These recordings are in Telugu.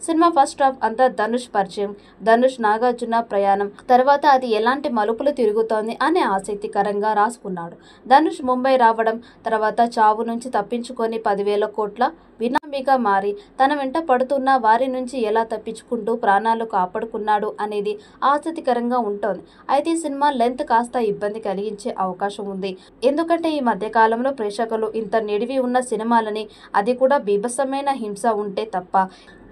సినిమా ఫస్ట్ హాఫ్ అంతా ధనుష్ పరిచయం, ధనుష్ నాగార్జున ప్రయాణం, తర్వాత అది ఎలాంటి మలుపులు తిరుగుతోంది అనే ఆసక్తికరంగా రాసుకున్నాడు. ధనుష్ ముంబై రావడం, తర్వాత చావు నుంచి తప్పించుకొని 10,000 కోట్ల బినామీగా మారి తన వెంట పడుతున్న వారి నుంచి ఎలా తప్పించుకుంటూ ప్రాణాలు కాపాడుకున్నాడు అనేది ఆసక్తికరంగా ఉంటుంది. అయితే ఈ సినిమా లెంత్ కాస్త ఇబ్బంది కలిగించే అవకాశం ఉంది. ఎందుకంటే ఈ మధ్య కాలంలో ప్రేక్షకులు ఇంత నిడివి ఉన్న సినిమాలని, అది కూడా బీభత్సమైన హింస ఉంటే తప్ప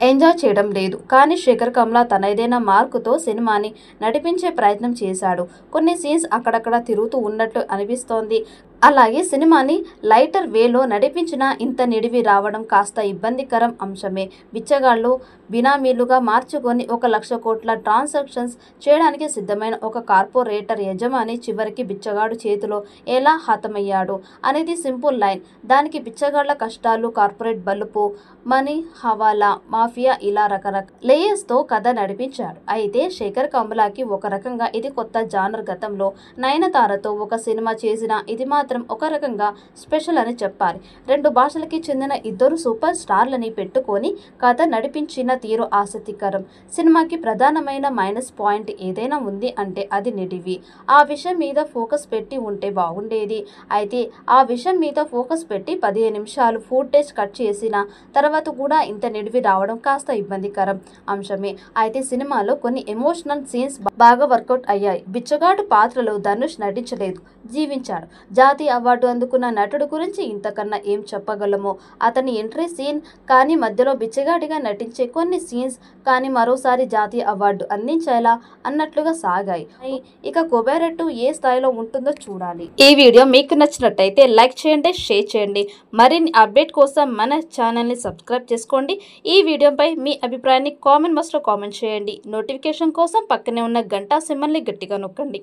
ఎంజాయ్ చేయడం లేదు. కానీ శేఖర్ కమ్లా తనదైన మార్కుతో సినిమాని నడిపించే ప్రయత్నం చేశాడు. కొన్ని సీన్స్ అక్కడక్కడ తిరుగుతూ ఉన్నట్టు అనిపిస్తోంది. అలాగే సినిమాని లైటర్ వేలో నడిపించిన ఇంత నిడివి రావడం కాస్త ఇబ్బందికరం అంశమే. బిచ్చగాళ్ళు బినామీలుగా మార్చుకొని 1,00,000 కోట్ల ట్రాన్సాక్షన్స్ చేయడానికి సిద్ధమైన ఒక కార్పొరేటర్ యజమాని చివరికి బిచ్చగాడు చేతిలో ఎలా హతమయ్యాడు అనేది సింపుల్ లైన్. దానికి బిచ్చగాళ్ల కష్టాలు, కార్పొరేట్ బలుపు, మనీ, హవాలా, మాఫియా ఇలా రకరకాల లేయర్స్తో కథ నడిపించాడు. అయితే శేఖర్ కమ్లాకి ఒక రకంగా ఇది కొత్త జానర్. గతంలో నయనతారతో ఒక సినిమా చేసిన ఇది మాత్రం ఒక రకంగా స్పెషల్ అని చెప్పాలి. 2 భాషలకి చెందిన ఇద్దరు సూపర్ స్టార్లని పెట్టుకొని కథ నడిపించిన తీరు ఆసక్తికరం. సినిమాకి ప్రధానమైన మైనస్ పాయింట్ ఏదైనా ఉంది అంటే అది నిడివి. ఆ విషయం మీద ఫోకస్ పెట్టి ఉంటే బాగుండేది. అయితే ఆ విషయం మీద ఫోకస్ పెట్టి 15 నిమిషాలు ఫుటేజ్ కట్ చేసిన తర్వాత కూడా ఇంత నిడివి రావడం కాస్త ఇబ్బందికరం అంశమే. అయితే సినిమాలో కొన్ని ఎమోషనల్ సీన్స్ బాగా వర్కౌట్ అయ్యాయి. బిచ్చగాడు పాత్రలో ధనుష్ నటించలేదు, జీవించాడు. జాతీయ అవార్డు అందుకున్న నటుడు గురించి ఇంతకన్నా ఏం చెప్పగలమో. అతని ఎంట్రీ సీన్ కానీ, మధ్యలో బిచ్చగాడిగా నటించే కొన్ని సీన్స్ కానీ మరోసారి జాతీయ అవార్డు అందించేలా అన్నట్లుగా సాగాయి. ఇక కొబెరెట్టు ఏ స్థాయిలో ఉంటుందో చూడాలి. ఈ వీడియో మీకు నచ్చినట్టయితే లైక్ చేయండి, షేర్ చేయండి. మరిన్ని అప్డేట్ కోసం మన ఛానల్ని సబ్స్క్రైబ్ చేసుకోండి. ఈ వీడియోపై మీ అభిప్రాయాన్ని కామెంట్ బాక్స్లో కామెంట్ చేయండి. నోటిఫికేషన్ కోసం పక్కనే ఉన్న గంట సింబల్ని గట్టిగా నొక్కండి.